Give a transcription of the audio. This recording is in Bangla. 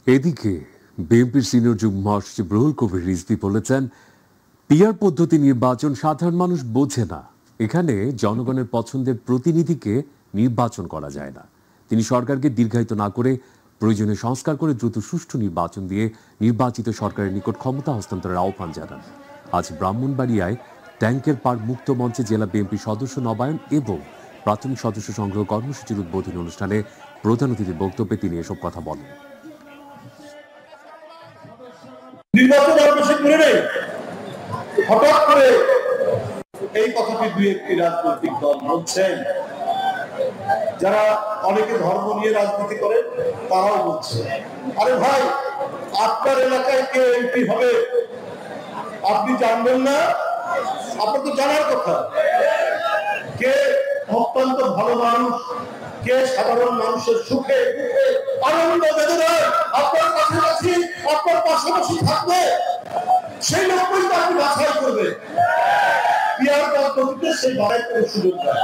এদিকে বিএনপির সিনিয়র যুগ্ম মহাসচিব রুহুল কবির রিজভী বলেছেন, পিআর পদ্ধতি নির্বাচন সাধারণ মানুষ বোঝে না। এখানে জনগণের পছন্দের প্রতিনিধিকে নির্বাচন করা যায় না। তিনি সরকারকে দীর্ঘায়িত না করে প্রয়োজনীয় সংস্কার করে দ্রুত সুষ্ঠু নির্বাচন দিয়ে নির্বাচিত সরকারের নিকট ক্ষমতা হস্তান্তরের আহ্বান জানান। আজ ব্রাহ্মণবাড়িয়ায় ট্যাঙ্কের পাড় মুক্ত মঞ্চে জেলা বিএনপি সদস্য নবায়ন এবং প্রাথমিক সদস্য সংগ্রহ কর্মসূচির উদ্বোধনী অনুষ্ঠানে প্রধান অতিথির বক্তব্যে তিনি এসব কথা বলেন। নির্বাচন আর বেশি দূরে নেই। হঠাৎ করে এই কথাটি দুই একটি রাজনৈতিক দল বলছেন, যারা অনেকে ধর্ম নিয়ে রাজনীতি করে তারাও বলছে, আরে ভাই, আপনার এলাকায় কে এমপি হবে আপনি জানবেন না? আপনার তো জানার কথা। কে অত্যন্ত ভালো মানুষ, কে সাধারণ মানুষের সুখে আনন্দ বেদনায় আপনার কাছাকাছি আপনার পাশাপাশি থাকবে, সেই লোকই তো আপনি বাছাই করবে। পিআর পদ্ধতিতে সেই বাছাই করার সুযোগ দেয়।